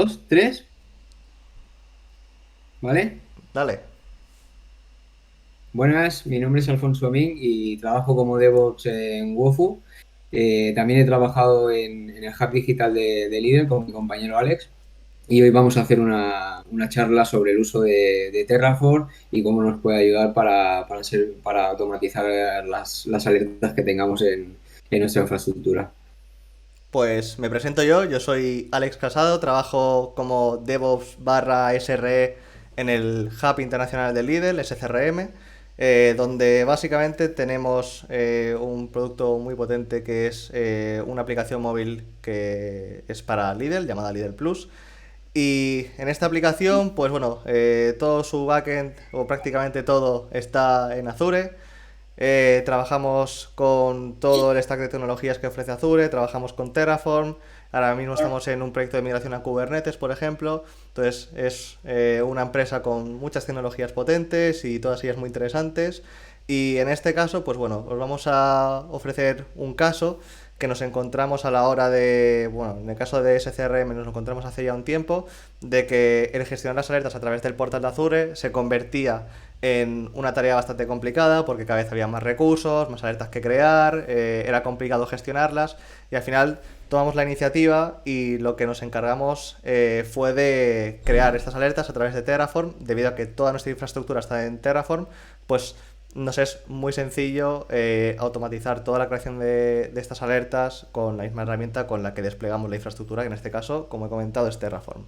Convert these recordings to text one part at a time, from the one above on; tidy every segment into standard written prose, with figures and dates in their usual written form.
dos, tres, ¿vale? Dale. Buenas, mi nombre es Alfonso Amín y trabajo como DevOps en Wofu. También he trabajado en el Hub Digital de Lidl con mi compañero Alex y hoy vamos a hacer una charla sobre el uso de Terraform y cómo nos puede ayudar para automatizar las alertas que tengamos en nuestra infraestructura. Pues me presento yo soy Alex Casado, trabajo como DevOps barra SRE en el Hub Internacional de Lidl, SCRM, donde básicamente tenemos un producto muy potente que es una aplicación móvil que es para Lidl, llamada Lidl Plus. Y en esta aplicación, pues bueno, todo su backend o prácticamente todo está en Azure. Trabajamos con todo el stack de tecnologías que ofrece Azure, trabajamos con Terraform, ahora mismo estamos en un proyecto de migración a Kubernetes, por ejemplo. Entonces es una empresa con muchas tecnologías potentes y todas ellas muy interesantes. Y en este caso, pues bueno, os vamos a ofrecer un caso que nos encontramos a la hora de, bueno, en el caso de SCRM nos encontramos hace ya un tiempo, de que el gestionar las alertas a través del portal de Azure se convertía en una tarea bastante complicada porque cada vez había más recursos, más alertas que crear, era complicado gestionarlas y al final tomamos la iniciativa y lo que nos encargamos fue de crear estas alertas a través de Terraform. Debido a que toda nuestra infraestructura está en Terraform, pues nos es muy sencillo automatizar toda la creación de estas alertas con la misma herramienta con la que desplegamos la infraestructura, que en este caso, como he comentado, es Terraform.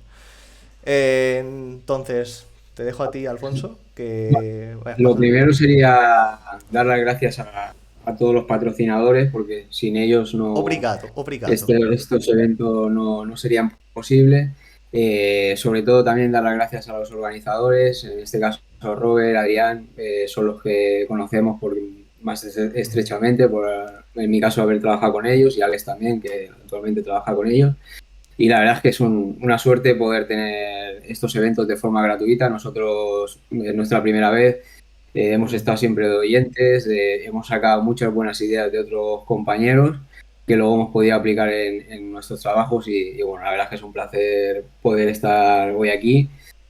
Entonces, te dejo a ti, Alfonso, que vayas Lo pasando. primero sería dar las gracias a todos los patrocinadores porque sin ellos no, Obrigado, obrigado. estos eventos no serían posibles. Sobre todo también dar las gracias a los organizadores, en este caso Robert, Adrián, son los que conocemos más estrechamente, en mi caso haber trabajado con ellos y Alex también, que actualmente trabaja con ellos. Y la verdad es que es una suerte poder tener estos eventos de forma gratuita. Nosotros, es nuestra primera vez, hemos estado siempre de oyentes, hemos sacado muchas buenas ideas de otros compañeros que luego hemos podido aplicar en nuestros trabajos y bueno, la verdad es que es un placer poder estar hoy aquí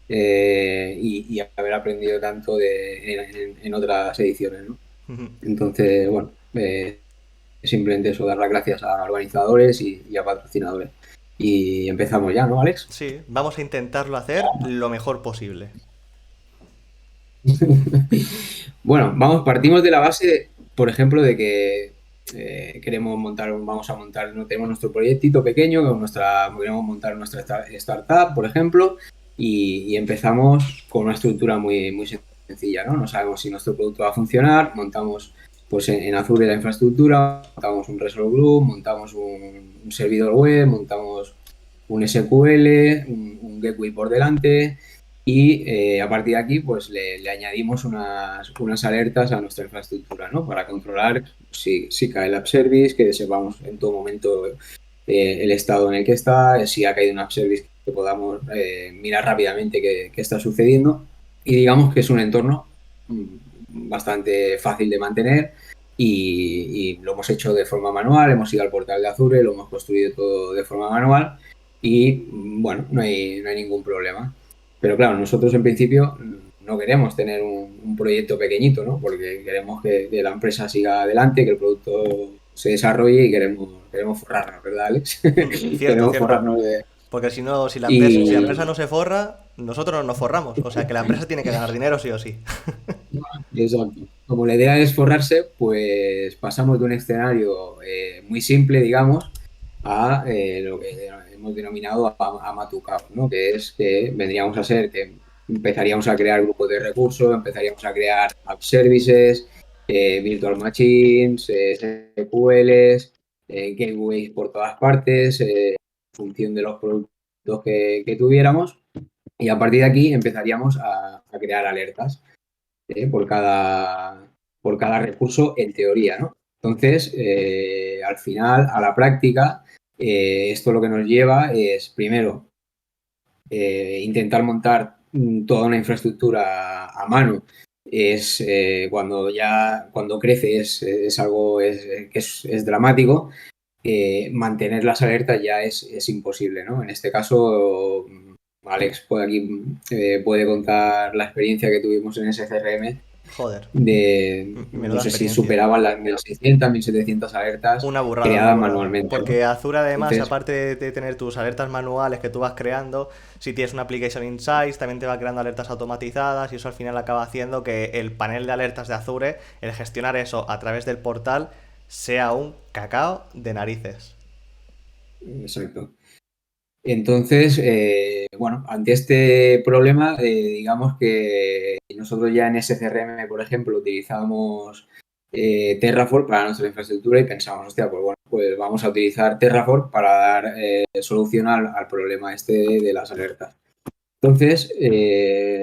y haber aprendido tanto en otras ediciones, ¿no? Entonces, bueno, simplemente eso, dar las gracias a organizadores y a patrocinadores. Y empezamos ya, ¿no, Alex? Sí, vamos a intentarlo hacer lo mejor posible. Bueno, partimos de la base, por ejemplo, de que vamos a montar, no tenemos nuestro proyectito pequeño, queremos montar nuestra startup, por ejemplo, y empezamos con una estructura muy sencilla, ¿no? No sabemos si nuestro producto va a funcionar, montamos pues en Azure la infraestructura, montamos un Resolve Group, montamos un servidor web, montamos un SQL, un gateway por delante y a partir de aquí pues le añadimos unas alertas a nuestra infraestructura, ¿no? Para controlar si cae el app service, que sepamos en todo momento el estado en el que está, si ha caído un app service que podamos mirar rápidamente qué está sucediendo y digamos que es un entorno bastante fácil de mantener y lo hemos hecho de forma manual, hemos ido al portal de Azure, lo hemos construido todo de forma manual y bueno, no hay ningún problema. Pero claro, nosotros en principio no queremos tener un proyecto pequeñito, ¿no? Porque queremos que la empresa siga adelante, que el producto se desarrolle y queremos forrarnos, ¿verdad, Alex? Cierto, Queremos cierto. forrarnos Porque si no, si la Y empresa no se forra, nosotros no nos forramos. O sea que la empresa tiene que ganar dinero sí o sí. exacto. Como la idea es forrarse, pues pasamos de un escenario muy simple, digamos, a lo que hemos denominado a Matucao, ¿no? Que es que vendríamos a ser que empezaríamos a crear grupos de recursos, empezaríamos a crear app services, virtual machines, SQLs, gateways por todas partes, en función de los productos que tuviéramos. Y a partir de aquí empezaríamos a crear alertas por cada recurso en teoría, ¿no? Entonces, al final, a la práctica, esto lo que nos lleva es, primero, intentar montar toda una infraestructura a mano. Es cuando crece es algo que es dramático mantener las alertas ya es imposible, ¿no? En este caso, Alex puede, aquí, puede contar la experiencia que tuvimos en ese CRM Joder, no menuda sé si experiencia. superaban las 1600, 1700 alertas Una burrada, una creadas burrada. manualmente, ¿no? Porque Azure además, Entonces, aparte de tener tus alertas manuales que tú vas creando, si tienes una Application Insights, también te va creando alertas automatizadas y eso al final acaba haciendo que el panel de alertas de Azure, el gestionar eso a través del portal, sea un cacao de narices. exacto. Entonces, bueno, ante este problema, digamos que nosotros ya en SCRM, por ejemplo, utilizábamos Terraform para nuestra infraestructura y pensamos, hostia, pues bueno, pues vamos a utilizar Terraform para dar solución al problema este de las alertas. Entonces,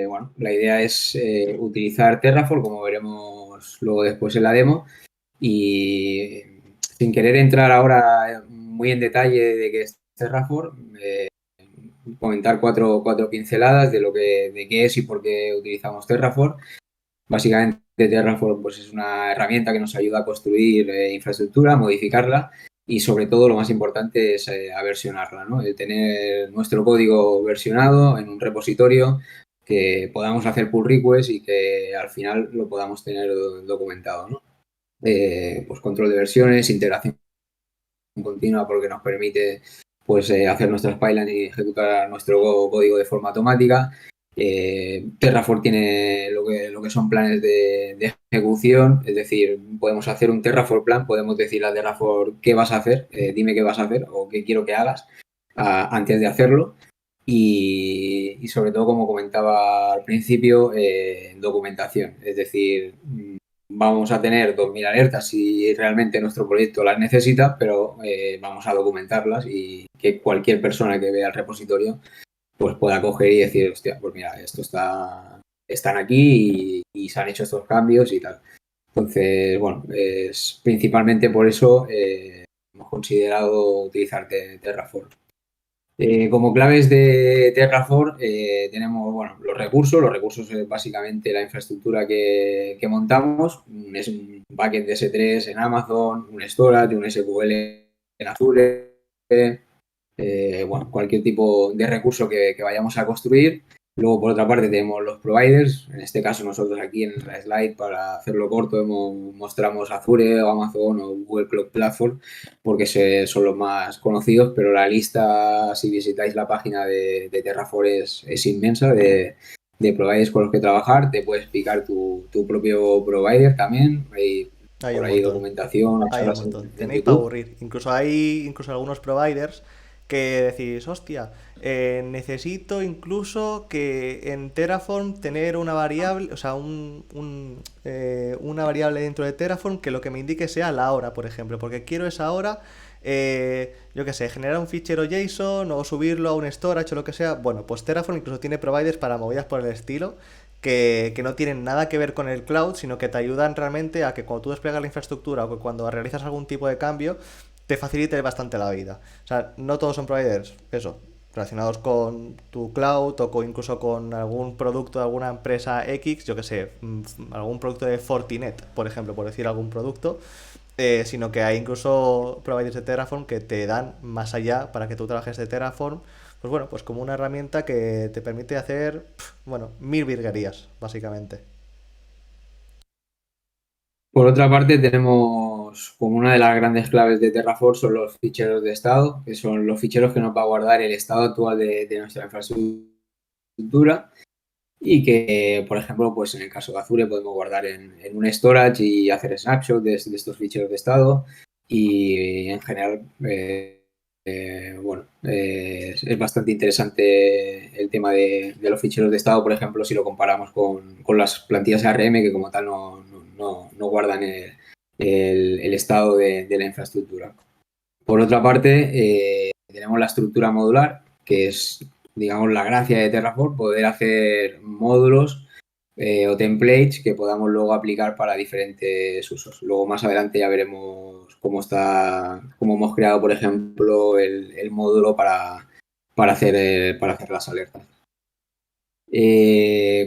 bueno, la idea es utilizar Terraform, como veremos luego después en la demo, y sin querer entrar ahora muy en detalle de qué es Terraform, comentar cuatro pinceladas de lo de qué es y por qué utilizamos Terraform. Básicamente, Terraform pues, es una herramienta que nos ayuda a construir infraestructura, modificarla y sobre todo lo más importante es a versionarla, ¿no? El tener nuestro código versionado en un repositorio que podamos hacer pull requests y que al final lo podamos tener documentado, ¿no? Pues control de versiones, integración continua porque nos permite pues, hacer nuestras pipelines y ejecutar nuestro código de forma automática. Terraform tiene lo que son planes de ejecución, es decir, podemos hacer un Terraform plan, podemos decir a Terraform qué vas a hacer, dime qué vas a hacer o qué quiero que hagas antes de hacerlo. Y sobre todo, como comentaba al principio, documentación. Es decir, vamos a tener 2000 alertas si realmente nuestro proyecto las necesita, pero vamos a documentarlas y que cualquier persona que vea el repositorio pues pueda coger y decir, hostia, pues mira, están aquí y se han hecho estos cambios y tal. Entonces, bueno, es principalmente por eso hemos considerado utilizar Terraform. Como claves de Terraform tenemos bueno, los recursos es básicamente la infraestructura que montamos, es un bucket de S3 en Amazon, un storage, un SQL en Azure, bueno, cualquier tipo de recurso que vayamos a construir. Luego, por otra parte, tenemos los providers. En este caso, nosotros aquí en la slide, para hacerlo corto, mostramos Azure o Amazon o Google Cloud Platform, porque son los más conocidos, pero la lista, si visitáis la página de Terraform, es inmensa de providers con los que trabajar. Te puedes picar tu propio provider también. Hay Hay por un ahí montón. documentación, Hay un charlas montón. en Tenéis para YouTube. aburrir. Incluso hay incluso algunos providers que decís, hostia, necesito incluso que en Terraform tener una variable, o sea, una variable dentro de Terraform que lo que me indique sea la hora, por ejemplo, porque quiero esa hora, yo qué sé, generar un fichero JSON o subirlo a un storage o lo que sea. Bueno, pues Terraform incluso tiene providers para movidas por el estilo que no tienen nada que ver con el cloud, sino que te ayudan realmente a que cuando tú desplegas la infraestructura o que cuando realizas algún tipo de cambio, te facilite bastante la vida. O sea, no todos son providers, eso, relacionados con tu cloud o incluso con algún producto de alguna empresa X, yo que sé, algún producto de Fortinet, por ejemplo, por decir algún producto, sino que hay incluso providers de Terraform que te dan más allá para que tú trabajes de Terraform, pues bueno, pues como una herramienta que te permite hacer, bueno, mil virguerías, básicamente. Por otra parte, tenemos como una de las grandes claves de Terraform son los ficheros de estado, que son los ficheros que nos va a guardar el estado actual de nuestra infraestructura y que, por ejemplo, pues en el caso de Azure podemos guardar en un storage y hacer snapshot de estos ficheros de estado y en general, bueno, es bastante interesante el tema de los ficheros de estado, por ejemplo, si lo comparamos con las plantillas ARM que como tal no guardan el estado de la infraestructura. Por otra parte, tenemos la estructura modular, que es, digamos, la gracia de Terraform, poder hacer módulos o templates que podamos luego aplicar para diferentes usos. Luego más adelante ya veremos cómo hemos creado, por ejemplo, el módulo para hacer las alertas.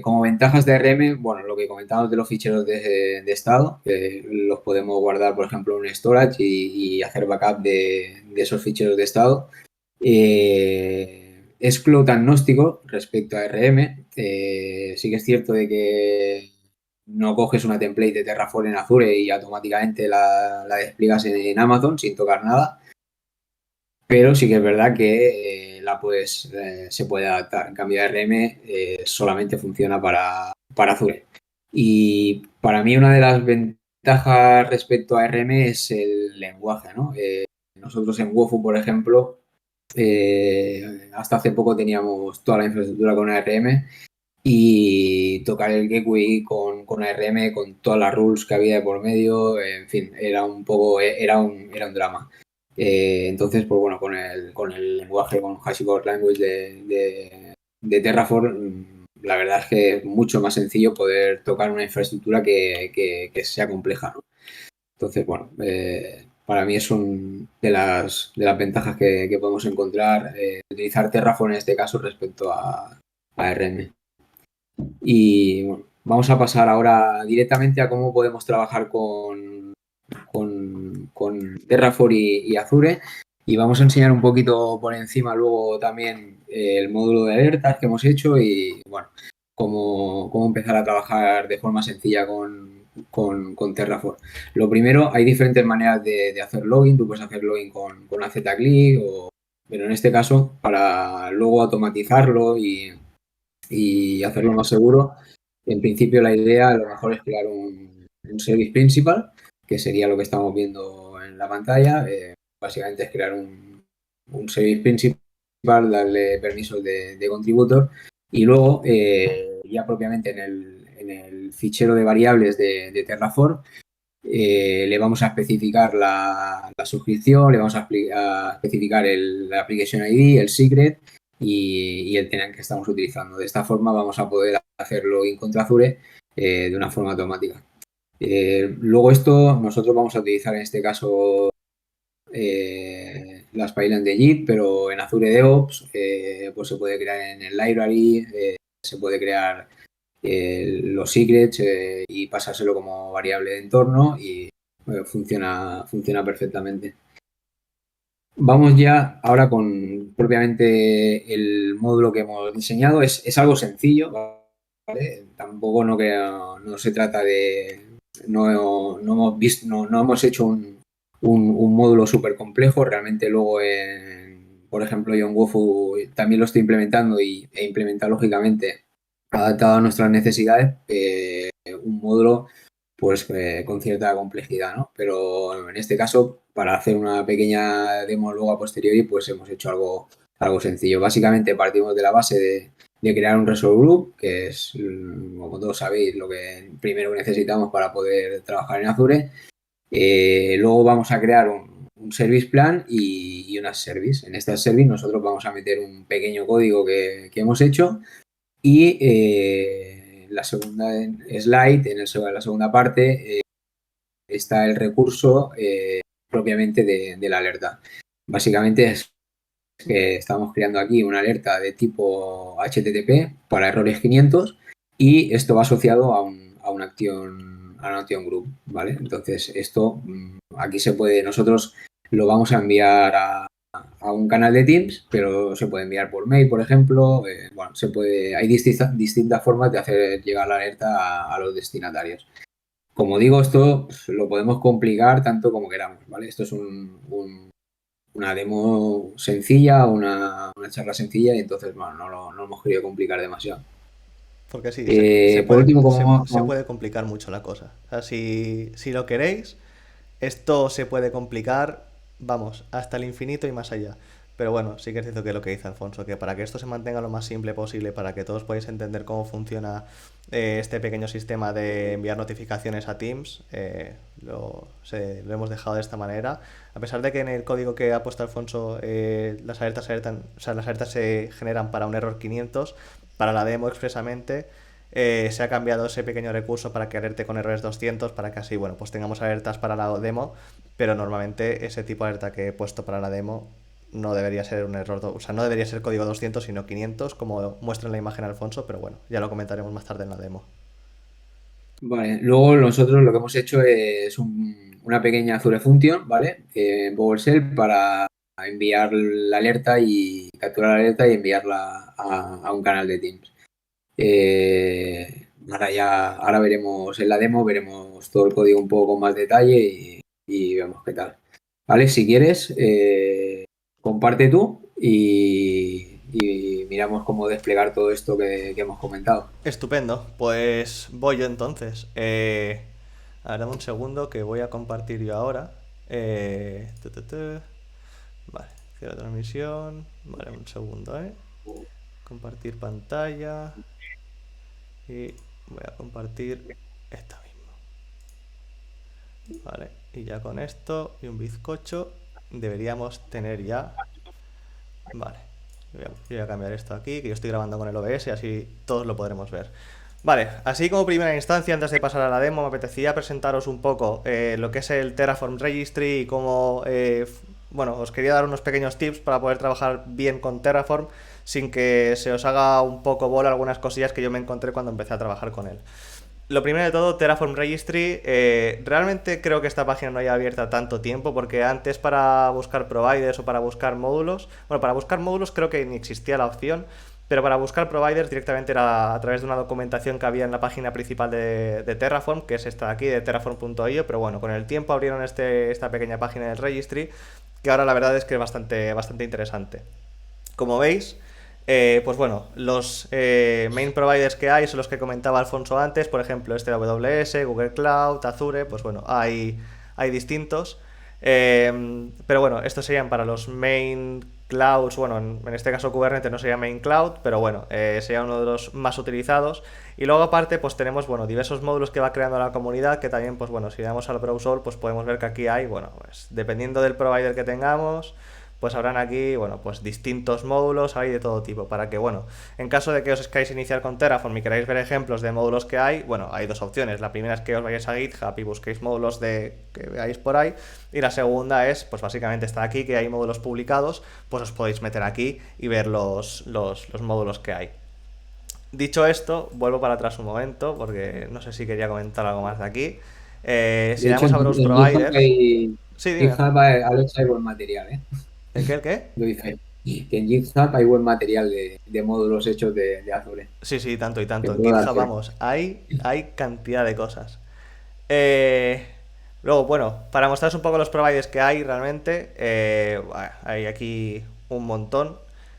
Como ventajas de ARM, bueno, lo que comentamos de los ficheros de estado, que los podemos guardar, por ejemplo, en un storage y hacer backup de esos ficheros de estado. Es cloud agnóstico respecto a ARM. Sí que es cierto de que no coges una template de Terraform en Azure y automáticamente la despliegas en Amazon sin tocar nada, pero sí que es verdad que se puede adaptar. En cambio, ARM solamente funciona para Azure. Y para mí una de las ventajas respecto a ARM es el lenguaje, ¿no? Nosotros en Wofu, por ejemplo, hasta hace poco teníamos toda la infraestructura con ARM y tocar el gateway con ARM, con todas las rules que había de por medio, en fin, era un drama. Entonces, pues bueno, con el lenguaje, con HashiCorp Language de Terraform, la verdad es que es mucho más sencillo poder tocar una infraestructura que sea compleja, ¿no? Entonces, bueno, para mí es un de las ventajas que podemos encontrar utilizar Terraform en este caso respecto a RM. Y bueno, vamos a pasar ahora directamente a cómo podemos trabajar con Terraform y Azure. Y vamos a enseñar un poquito por encima luego también el módulo de alertas que hemos hecho y bueno, cómo empezar a trabajar de forma sencilla con Terraform. Lo primero, hay diferentes maneras de hacer login. Tú puedes hacer login con AZClick, pero en este caso, para luego automatizarlo y hacerlo más seguro, en principio la idea a lo mejor es crear un service principal, que sería lo que estamos viendo en la pantalla. Básicamente es crear un service principal, darle permisos de contributor y luego ya propiamente en el fichero de variables de Terraform le vamos a especificar la suscripción, le vamos a especificar la application ID, el secret y el tenant que estamos utilizando. De esta forma vamos a poder hacerlo en contra Azure de una forma automática. Luego esto nosotros vamos a utilizar en este caso las pipelines de Git, pero en Azure DevOps pues se puede crear en el library, se puede crear los secrets y pasárselo como variable de entorno y funciona perfectamente. Vamos ya ahora con propiamente el módulo que hemos diseñado. Es algo sencillo, ¿vale? Tampoco no se trata de... No hemos visto, no hemos hecho un módulo súper complejo. Realmente luego, por ejemplo, yo en Wofu también lo estoy implementando e implementa lógicamente adaptado a nuestras necesidades un módulo pues con cierta complejidad, ¿no? Pero en este caso, para hacer una pequeña demo luego a posteriori, pues hemos hecho algo sencillo. Básicamente partimos de la base de crear un Resolve Group, que es, como todos sabéis, lo que primero que necesitamos para poder trabajar en Azure. Luego vamos a crear un service plan y unas service. En estas service nosotros vamos a meter un pequeño código que hemos hecho y la segunda slide, la segunda parte, está el recurso propiamente de la alerta. Básicamente es que estamos creando aquí una alerta de tipo HTTP para errores 500 y esto va asociado a una action group, ¿vale? Entonces esto aquí se puede, nosotros lo vamos a enviar a un canal de Teams, pero se puede enviar por mail, por ejemplo. Bueno, hay distintas formas de hacer llegar la alerta a los destinatarios. Como digo, esto lo podemos complicar tanto como queramos, ¿vale? Esto es una demo sencilla, una charla sencilla y entonces, bueno, no hemos querido complicar demasiado. Porque sí, Por último, como... se puede complicar mucho la cosa. O sea, si lo queréis, esto se puede complicar, vamos, hasta el infinito y más allá. Pero bueno, sí que es cierto que lo que dice Alfonso, que para que esto se mantenga lo más simple posible, para que todos podáis entender cómo funciona este pequeño sistema de enviar notificaciones a Teams, lo hemos dejado de esta manera. A pesar de que en el código que ha puesto Alfonso o sea, las alertas se generan para un error 500, para la demo expresamente se ha cambiado ese pequeño recurso para que alerte con errores 200 para que así, bueno, pues tengamos alertas para la demo, pero normalmente ese tipo de alerta que he puesto para la demo no debería ser un error, o sea, no debería ser código 200, sino 500, como muestra en la imagen Alfonso, pero bueno, ya lo comentaremos más tarde en la demo. Vale, luego nosotros lo que hemos hecho es una pequeña Azure Function, ¿vale? En PowerShell para enviar la alerta y capturar la alerta y enviarla a un canal de Teams. Ahora veremos en la demo, veremos todo el código un poco con más detalle y vemos qué tal. Vale, si quieres, comparte tú y miramos cómo desplegar todo esto que hemos comentado. Estupendo, pues voy yo entonces. A ver, dame un segundo que voy a compartir yo ahora. Tu, tu, tu. Vale, cierro transmisión. Vale, un segundo, ¿eh? Compartir pantalla. Y voy a compartir esta misma. Vale, y ya con esto y un bizcocho deberíamos tener ya. Vale, yo voy a cambiar esto aquí, que yo estoy grabando con el OBS, así todos lo podremos ver. Vale, así como primera instancia, antes de pasar a la demo, me apetecía presentaros un poco lo que es el Terraform Registry y cómo, bueno, os quería dar unos pequeños tips para poder trabajar bien con Terraform sin que se os haga un poco bola algunas cosillas que yo me encontré cuando empecé a trabajar con él. Lo primero de todo, Terraform Registry, realmente creo que esta página no haya abierta tanto tiempo porque antes para buscar providers o para buscar módulos, bueno, para buscar módulos creo que ni existía la opción, pero para buscar providers directamente era a través de una documentación que había en la página principal de Terraform, que es esta de aquí, de terraform.io, pero bueno, con el tiempo abrieron esta pequeña página del registry, que ahora la verdad es que es bastante interesante. Como veis, pues bueno, los main providers que hay son los que comentaba Alfonso antes, por ejemplo, este de AWS, Google Cloud, Azure, pues bueno, hay distintos. Pero bueno, estos serían para los main clouds, bueno, en este caso Kubernetes no sería main cloud, pero bueno, sería uno de los más utilizados. Y luego aparte, pues tenemos, bueno, diversos módulos que va creando la comunidad, que también, pues bueno, si damos al browser, pues podemos ver que aquí hay, bueno, pues dependiendo del provider que tengamos, pues habrán aquí, bueno, pues distintos módulos, hay de todo tipo, para que, bueno, en caso de que os queráis iniciar con Terraform y queráis ver ejemplos de módulos que hay, bueno, hay dos opciones. La primera es que os vayáis a GitHub y busquéis módulos que veáis por ahí, y la segunda es, pues básicamente está aquí, que hay módulos publicados, pues os podéis meter aquí y ver los módulos que hay. Dicho esto, vuelvo para atrás un momento, porque no sé si quería comentar algo más de aquí. Si De le hecho, damos a Browse en GitHub Providers... Sí, dime. Alex, hay buen material, ¿eh? ¿El qué, el qué? Lo dice. Que en GitHub hay buen material de módulos hechos de Azure. Sí, sí, tanto y Te tanto. En puedo dar GitHub, fe. vamos, hay cantidad de cosas. Eh, Luego, bueno, para mostraros un poco los providers que hay realmente, hay aquí un montón.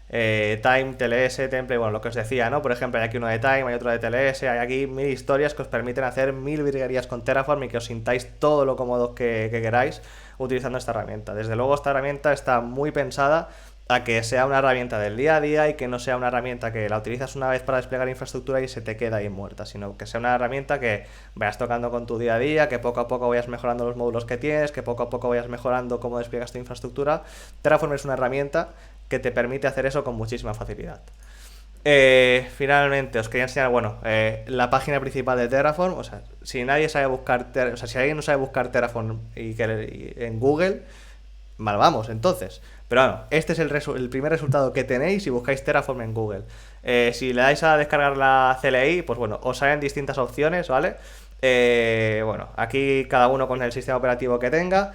Time, TLS, Template, bueno, lo que os decía, ¿no? Por ejemplo, hay aquí uno de Time, hay otro de TLS, hay aquí mil historias que os permiten hacer mil virguerías con Terraform y que os sintáis todo lo cómodo que queráis utilizando esta herramienta. Desde luego, esta herramienta está muy pensada a que sea una herramienta del día a día y que no sea una herramienta que la utilizas una vez para desplegar infraestructura y se te queda ahí muerta, sino que sea una herramienta que vayas tocando con tu día a día, que poco a poco vayas mejorando los módulos que tienes, que poco a poco vayas mejorando cómo despliegas tu infraestructura. Terraform es una herramienta que te permite hacer eso con muchísima facilidad. Finalmente os quería enseñar, bueno, la página principal de Terraform. O sea, si nadie sabe buscar, o sea, si alguien no sabe buscar Terraform en Google, mal vamos, entonces. Pero bueno, este es el primer resultado que tenéis si buscáis Terraform en Google. Si le dais a descargar la CLI, pues bueno, os salen distintas opciones, ¿vale? Bueno, aquí cada uno con el sistema operativo que tenga.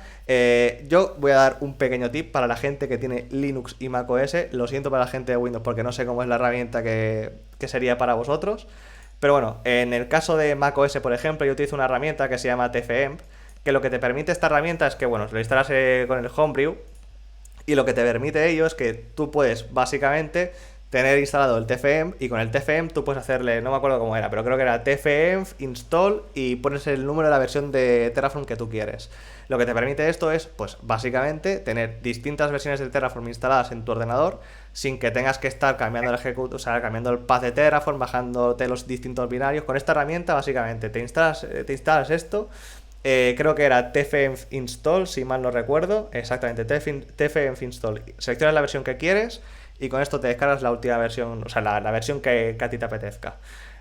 Yo voy a dar un pequeño tip para la gente que tiene Linux y macOS. Lo siento para la gente de Windows porque no sé cómo es la herramienta que sería para vosotros. Pero bueno, en el caso de macOS, por ejemplo, yo utilizo una herramienta que se llama TFEMP, que lo que te permite esta herramienta es que, bueno, lo instalas con el Homebrew, y lo que te permite ello es que tú puedes básicamente tener instalado el TFM, y con el TFM tú puedes hacerle, no me acuerdo cómo era, pero creo que era TFM install y pones el número de la versión de Terraform que tú quieres. Lo que te permite esto es, pues básicamente, tener distintas versiones de Terraform instaladas en tu ordenador sin que tengas que estar cambiando o sea, cambiando el path de Terraform, bajándote los distintos binarios. Con esta herramienta básicamente te instalas esto. Creo que era tfenv install, si mal no recuerdo. Exactamente, tfenv install. Seleccionas la versión que quieres y con esto te descargas la última versión, o sea, la versión que a ti te apetezca.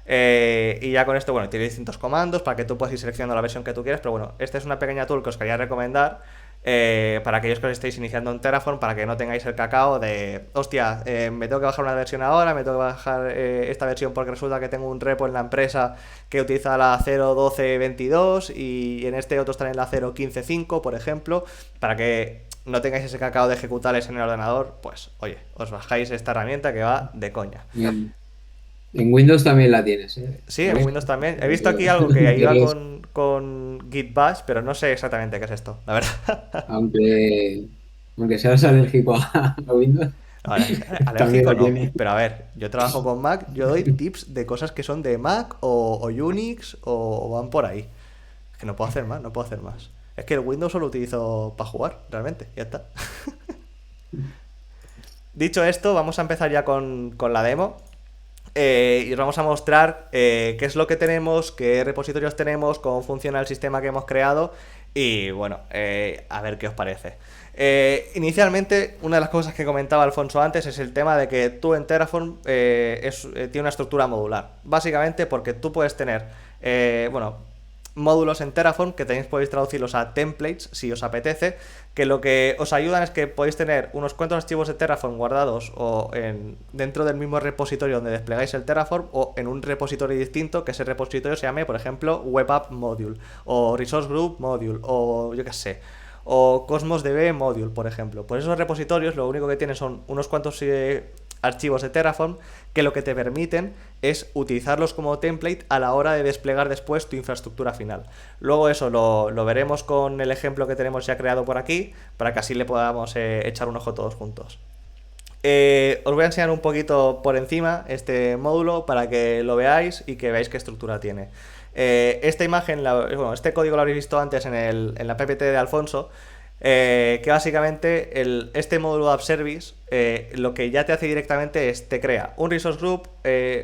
Y ya con esto, bueno, tienes distintos comandos para que tú puedas ir seleccionando la versión que tú quieres. Pero bueno, esta es una pequeña tool que os quería recomendar, para aquellos que os estéis iniciando en Terraform, para que no tengáis el cacao de, hostia, me tengo que bajar una versión ahora, me tengo que bajar esta versión porque resulta que tengo un repo en la empresa que utiliza la 0.12.22 y en este otro está en la 0.15.5, por ejemplo, para que no tengáis ese cacao de ejecutables en el ordenador, pues oye, os bajáis esta herramienta que va de coña. En Windows también la tienes, ¿eh? Sí, en ¿Vale? Windows también. He visto aquí algo que iba ¿Quieres? con Git Bash, pero no sé exactamente qué es esto, la verdad. Aunque, aunque seas alérgico a Windows, Ahora, también alérgico la no, tiene. pero a ver, yo trabajo con Mac, yo doy tips de cosas que son de Mac o Unix o van por ahí. Es que no puedo hacer más, no puedo hacer más. Es que el Windows solo lo utilizo para jugar, realmente, ya está. Dicho esto, vamos a empezar ya con la demo. Y os vamos a mostrar qué es lo que tenemos, qué repositorios tenemos, cómo funciona el sistema que hemos creado y bueno, a ver qué os parece. Inicialmente, una de las cosas que comentaba Alfonso antes es el tema de que tú en Terraform tiene una estructura modular. Básicamente porque tú puedes tener, bueno, módulos en Terraform que también podéis traducirlos a templates si os apetece, que lo que os ayudan es que podéis tener unos cuantos archivos de Terraform guardados o dentro del mismo repositorio donde desplegáis el Terraform o en un repositorio distinto, que ese repositorio se llame, por ejemplo, Web App Module o Resource Group Module o yo qué sé, o Cosmos DB Module, por ejemplo. Pues esos repositorios lo único que tienen son unos cuantos archivos de Terraform que lo que te permiten es utilizarlos como template a la hora de desplegar después tu infraestructura final. Luego eso lo veremos con el ejemplo que tenemos ya creado por aquí, para que así le podamos echar un ojo todos juntos. Os voy a enseñar un poquito por encima este módulo para que lo veáis y que veáis qué estructura tiene. Esta imagen, bueno, este código lo habréis visto antes en la PPT de Alfonso, que básicamente este módulo App Service lo que ya te hace directamente es te crea un resource group,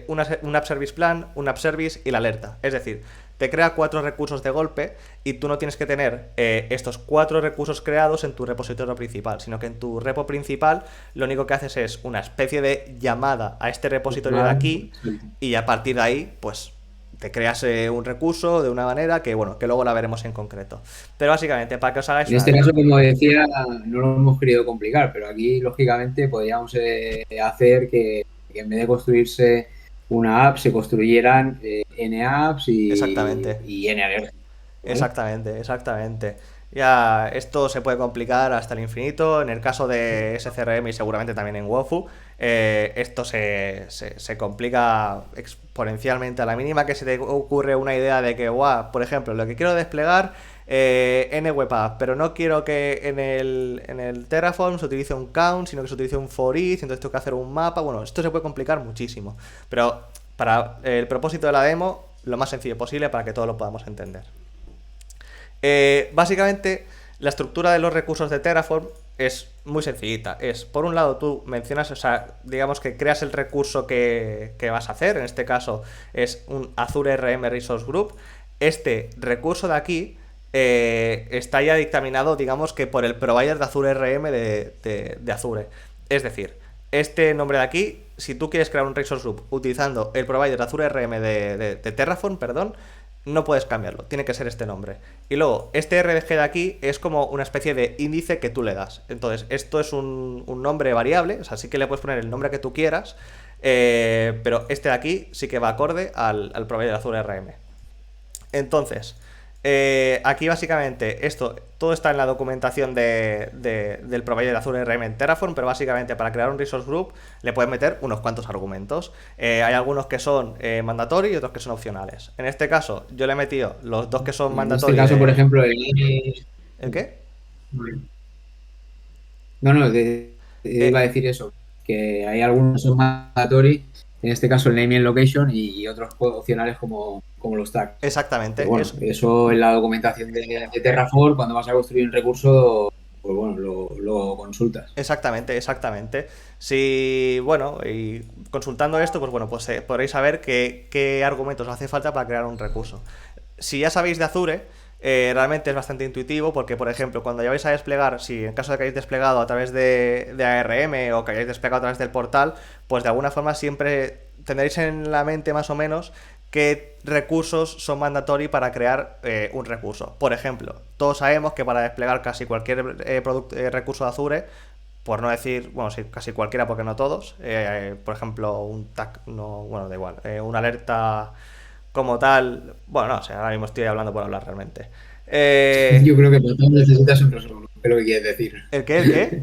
un App Service plan, un App Service y la alerta. Es decir, te crea 4 recursos de golpe y tú no tienes que tener estos 4 recursos creados en tu repositorio principal, sino que en tu repo principal lo único que haces es una especie de llamada a este repositorio de aquí y a partir de ahí pues te creas un recurso de una manera que, bueno, que luego la veremos en concreto. Pero básicamente, para que os hagáis En una este idea. caso, como decía, no lo hemos querido complicar, pero aquí, lógicamente, podríamos hacer que en vez de construirse una app, se construyeran N apps Exactamente. y N alertas, ¿vale? Exactamente, exactamente. Ya esto se puede complicar hasta el infinito. En el caso de SCRM y seguramente también en Wofu, esto se complica exponencialmente a la mínima que se te ocurre una idea de que, guau, por ejemplo, lo que quiero desplegar en web app, pero no quiero que en el Terraform se utilice un count, sino que se utilice un for each, entonces tengo que hacer un mapa. Bueno, esto se puede complicar muchísimo. Pero para el propósito de la demo, lo más sencillo posible para que todos lo podamos entender. Básicamente, la estructura de los recursos de Terraform es muy sencillita. Es, por un lado, tú mencionas, o sea, digamos que creas el recurso que vas a hacer. En este caso es un Azure RM Resource Group. Este recurso de aquí está ya dictaminado, digamos que por el provider de Azure RM de Azure. Es decir, este nombre de aquí, si tú quieres crear un resource group utilizando el provider de Azure RM de Terraform, perdón, no puedes cambiarlo, tiene que ser este nombre. Y luego, este RDG de aquí es como una especie de índice que tú le das. Entonces, esto es un nombre variable, o sea, sí que le puedes poner el nombre que tú quieras, pero este de aquí sí que va acorde al provider de Azure RM. Entonces, aquí básicamente todo está en la documentación del provider de Azure RM en Terraform, pero básicamente para crear un resource group le puedes meter unos cuantos argumentos. Hay algunos que son mandatory y otros que son opcionales. En este caso, yo le he metido los dos que son En este mandatory caso, por de... ejemplo, ¿El qué? no, no, iba a Eh, decir eso, que hay algunos que son mandatory, en este caso el name and location, y otros opcionales como los tags. Pero exactamente, bueno, eso en la documentación de Terraform, cuando vas a construir un recurso, pues bueno, lo consultas. exactamente, exactamente. Si, bueno, y consultando esto, pues bueno, pues podréis saber qué argumentos hace falta para crear un recurso. Si ya sabéis de Azure, realmente es bastante intuitivo porque, por ejemplo, cuando ya vais a desplegar, si en caso de que hayáis desplegado a través de ARM o que hayáis desplegado a través del portal, pues de alguna forma siempre tendréis en la mente más o menos qué recursos son mandatorios para crear un recurso. Por ejemplo, todos sabemos que para desplegar casi cualquier recurso de Azure, por no decir, bueno, sí, casi cualquiera, porque no todos, por ejemplo, un tag, no, bueno, da igual, una alerta como tal, bueno, no, o sea, ahora mismo estoy hablando por hablar realmente. Yo creo que para todo necesitas un resolver, es lo que quieres decir. ¿El qué? ¿El qué?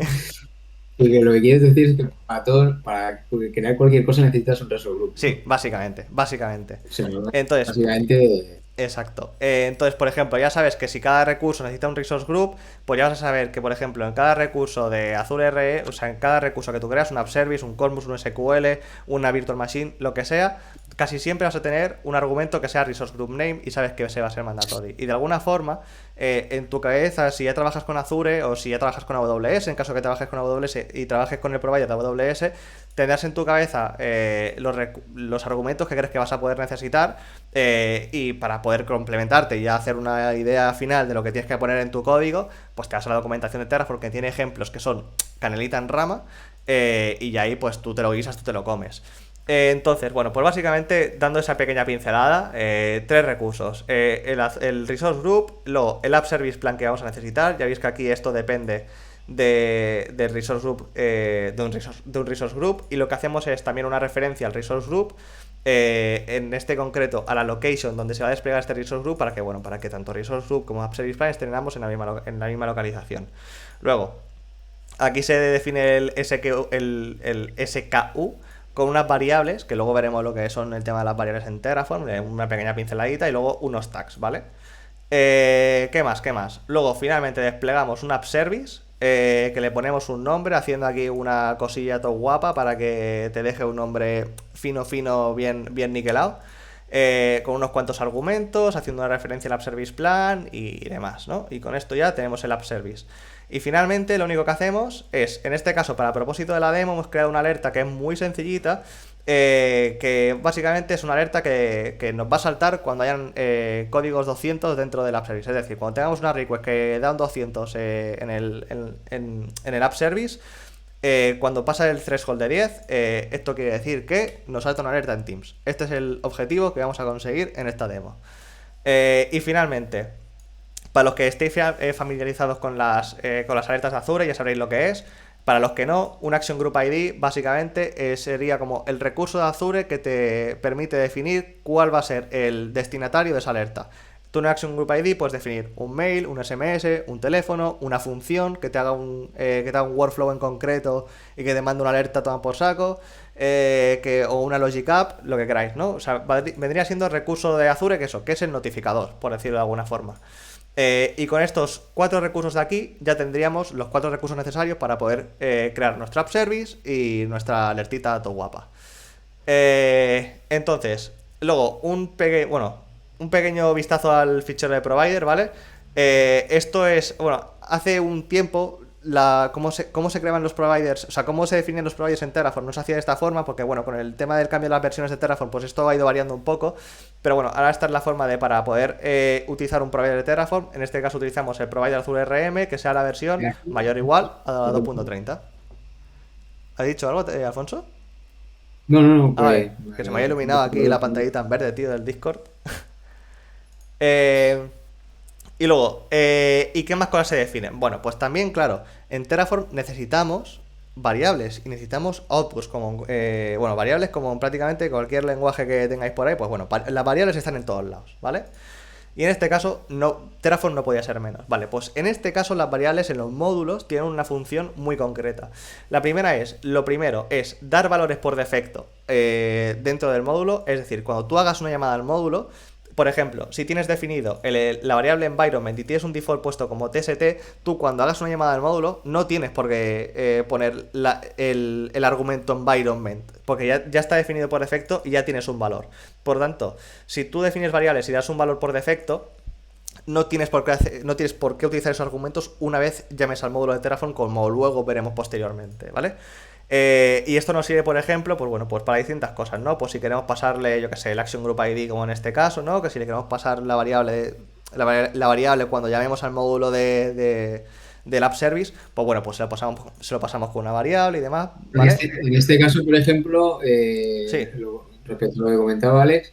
Y que lo que quieres decir es que para todo, para crear cualquier cosa necesitas un resolver group, ¿no? Sí, básicamente, básicamente. O sea, Entonces, básicamente, exacto. Entonces, por ejemplo, ya sabes que si cada recurso necesita un resource group, pues ya vas a saber que, por ejemplo, en cada recurso de Azure RE, o sea, en cada recurso que tú creas, un app service, un Cosmos, un SQL, una virtual machine, lo que sea, casi siempre vas a tener un argumento que sea resource group name y sabes que ese va a ser mandatory. Y de alguna forma, en tu cabeza, si ya trabajas con Azure o si ya trabajas con AWS, en caso que trabajes con AWS y trabajes con el provider de AWS, tendrás en tu cabeza los argumentos que crees que vas a poder necesitar y para poder complementarte y ya hacer una idea final de lo que tienes que poner en tu código, pues te vas a la documentación de Terraform que tiene ejemplos que son canelita en rama y ahí pues tú te lo guisas, tú te lo comes. Entonces, bueno, pues básicamente dando esa pequeña pincelada, tres recursos. El Resource Group, luego el App Service Plan que vamos a necesitar. Ya veis que aquí esto depende del resource group, de un resource group, y lo que hacemos es también una referencia al resource group, en este concreto a la location donde se va a desplegar este resource group para que, bueno, para que tanto resource group como App Service Plan estrenamos en la misma localización. Luego, aquí se define el SKU con unas variables, que luego veremos lo que son el tema de las variables en Terraform, una pequeña pinceladita, y luego unos tags, ¿vale? ¿Qué más? ¿Qué más? Luego finalmente desplegamos un app service, que le ponemos un nombre, haciendo aquí una cosilla todo guapa para que te deje un nombre fino, fino, bien, bien niquelado, con unos cuantos argumentos, haciendo una referencia al app service plan y demás, ¿no? Y con esto ya tenemos el app service. Y finalmente lo único que hacemos es, en este caso para propósito de la demo, hemos creado una alerta que es muy sencillita, que básicamente es una alerta que nos va a saltar cuando hayan códigos 200 dentro del app service. Es decir, cuando tengamos una request que da un 200 en el app service, cuando pasa el threshold de 10, esto quiere decir que nos salta una alerta en Teams. Este es el objetivo que vamos a conseguir en esta demo. Y finalmente, para los que estéis familiarizados con las alertas de Azure, ya sabréis lo que es. Para los que no, un Action Group ID básicamente sería como el recurso de Azure que te permite definir cuál va a ser el destinatario de esa alerta. Tú en Action Group ID puedes definir un mail, un SMS, un teléfono, una función que te haga un workflow en concreto y que te mande una alerta toma por saco, o una Logic App, lo que queráis, ¿no? O sea, vendría siendo el recurso de Azure que es el notificador, por decirlo de alguna forma. Y con estos 4 recursos de aquí ya tendríamos los 4 recursos necesarios para poder crear nuestra app service y nuestra alertita todo guapa. Entonces, luego un pequeño vistazo al fichero de provider, ¿vale? Esto es, bueno, hace un tiempo cómo se crean los providers, o sea, cómo se definen los providers en Terraform no se hacía de esta forma, porque bueno, con el tema del cambio de las versiones de Terraform, pues esto ha ido variando un poco, pero bueno, ahora esta es la forma para poder utilizar un provider de Terraform. En este caso utilizamos el provider Azure RM, que sea la versión mayor o igual a 2.30. ¿Has dicho algo, Alfonso? no, Vale, que se me haya iluminado aquí la pantallita en verde, tío, del Discord. Y luego, ¿y qué más cosas se definen? Bueno, pues también, claro, en Terraform necesitamos variables y necesitamos outputs, como variables como en prácticamente cualquier lenguaje que tengáis por ahí. Pues bueno, las variables están en todos lados, ¿vale? Y en este caso, Terraform no podía ser menos. Vale, pues en este caso las variables en los módulos tienen una función muy concreta. Lo primero es dar valores por defecto dentro del módulo. Es decir, cuando tú hagas una llamada al módulo, por ejemplo, si tienes definido la variable environment y tienes un default puesto como TST, tú cuando hagas una llamada al módulo no tienes por qué poner el argumento environment, porque ya está definido por defecto y ya tienes un valor. Por tanto, si tú defines variables y das un valor por defecto, no tienes por qué utilizar esos argumentos una vez llames al módulo de Terraform, como luego veremos posteriormente, ¿vale? Y esto nos sirve, por ejemplo, pues bueno, pues para distintas cosas, ¿no? Pues si queremos pasarle, yo que sé, el Action Group ID, como en este caso, ¿no? Que si le queremos pasar la variable cuando llamemos al módulo del App Service, pues bueno, pues se lo pasamos con una variable y demás, ¿vale? En este caso, por ejemplo, Sí. respecto a lo que comentaba Alex,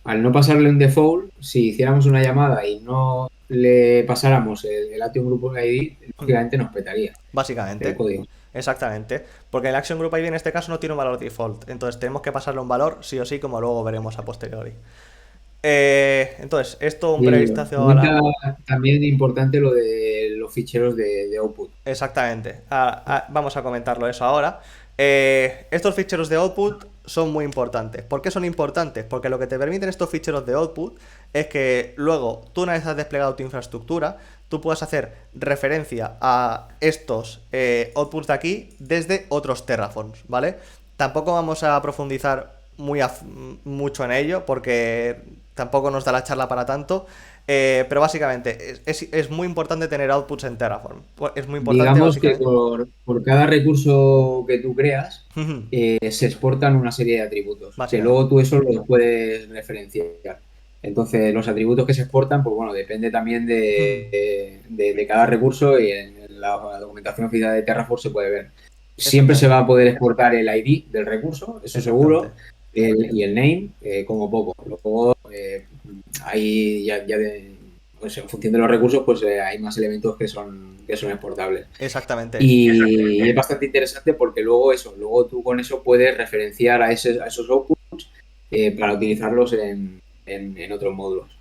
al no pasarle un default, si hiciéramos una llamada y no le pasáramos el Action Group ID, lógicamente nos petaría el Básicamente. código. Exactamente. Porque el Action Group ID en este caso no tiene un valor default. Entonces tenemos que pasarle un valor sí o sí, como luego veremos a posteriori. Entonces, esto un breve Y vistazo a comenta la... también importante lo de los ficheros de output. Exactamente. Vamos a comentarlo eso ahora. Estos ficheros de output son muy importantes. ¿Por qué son importantes? Porque lo que te permiten estos ficheros de output es que luego, tú una vez has desplegado tu infraestructura, tú puedas hacer referencia a estos outputs de aquí desde otros Terraforms, ¿vale? Tampoco vamos a profundizar mucho en ello porque tampoco nos da la charla para tanto. Pero básicamente es muy importante tener outputs en Terraform. Es muy importante Digamos que básicamente. por cada recurso que tú creas, se exportan una serie de atributos, que Básicamente. luego tú eso lo puedes referenciar. Entonces, los atributos que se exportan, pues bueno, depende también de cada recurso y en la documentación oficial de Terraform se puede ver. Siempre se Exactamente. va a poder exportar el ID del recurso, eso Exactamente. seguro, y el name, como poco. Luego, ahí pues en función de los recursos, pues hay más elementos que son exportables. Exactamente. Y es bastante interesante porque luego eso, luego tú con eso puedes referenciar a esos outputs para utilizarlos en otros módulos.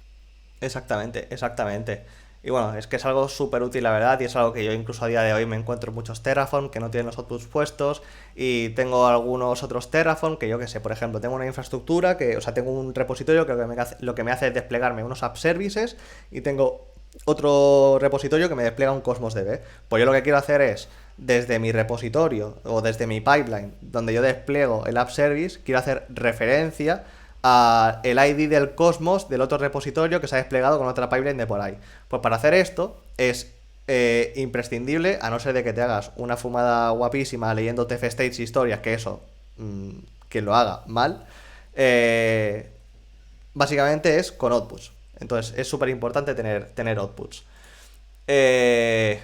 Exactamente. Exactamente. Y bueno, es que es algo súper útil, la verdad, y es algo que yo incluso a día de hoy me encuentro en muchos Terraform que no tienen los outputs puestos, y tengo algunos otros Terraform que yo que sé, por ejemplo, tengo una infraestructura que, o sea, tengo un repositorio que lo que me hace es desplegarme unos app services, y tengo otro repositorio que me despliega un Cosmos DB. Pues yo lo que quiero hacer es, desde mi repositorio o desde mi pipeline, donde yo despliego el app service, quiero hacer referencia a el ID del Cosmos del otro repositorio que se ha desplegado con otra pipeline de por ahí. Pues para hacer esto es imprescindible, a no ser de que te hagas una fumada guapísima leyendo TF-States historias, que eso, quien lo haga mal, eh, básicamente es con outputs. Entonces es súper importante tener outputs. Eh,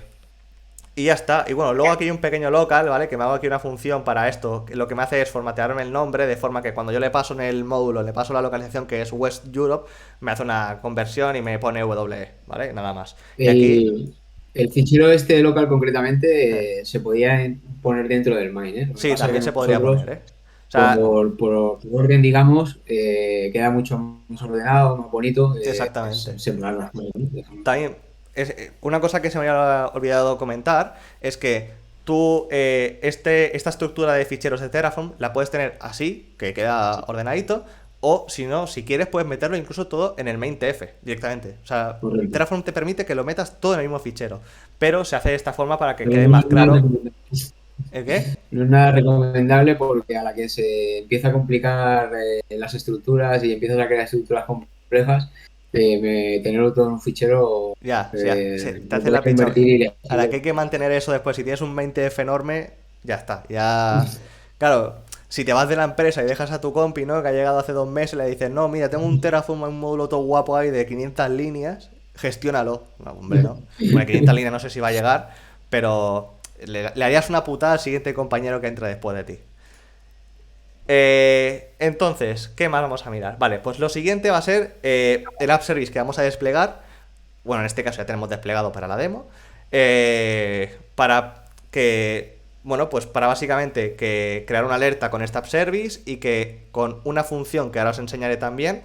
y ya está. Y bueno, luego aquí hay un pequeño local, ¿vale? Que me hago aquí una función para esto. Que lo que me hace es formatearme el nombre de forma que cuando yo le paso en el módulo, le paso la localización que es West Europe, me hace una conversión y me pone WE, ¿vale? Nada más. Y aquí, El, el fichero este local eh, concretamente se podía poner dentro del main, ¿eh? Lo que sí, pasa es también que se podría nosotros, poner, ¿eh? O sea, por orden, digamos, queda mucho más ordenado, más bonito, pues exactamente. separar las cosas, ¿no? También, una cosa que se me había olvidado comentar es que tú, esta estructura de ficheros de Terraform la puedes tener así, que queda ordenadito, o si no, si quieres, puedes meterlo incluso todo en el main TF directamente. O sea, Correcto. Terraform te permite que lo metas todo en el mismo fichero, pero se hace de esta forma para que Pero quede no más es nada claro recomendable. el qué. No es nada recomendable porque a la que se empieza a complicar las estructuras y empiezas a crear estructuras complejas, tenerlo todo en un fichero Ya, o sea, te lo hace puedes la picha. convertir y A la que hay que mantener eso después, si tienes un main TF enorme, ya está. Ya. Claro, si te vas de la empresa y dejas a tu compi, ¿no? Que ha llegado hace 2 meses, le dices, no, mira, tengo un Terraform, un módulo todo guapo ahí de 500 líneas, gestiónalo. No, hombre, no. Bueno, 500 líneas no sé si va a llegar, pero le harías una putada al siguiente compañero que entre después de ti. Entonces, ¿qué más vamos a mirar? Vale, pues lo siguiente va a ser el app service que vamos a desplegar. Bueno, en este caso ya tenemos desplegado para la demo. Para que, bueno, pues para básicamente que crear una alerta con esta app service y que con una función que ahora os enseñaré también,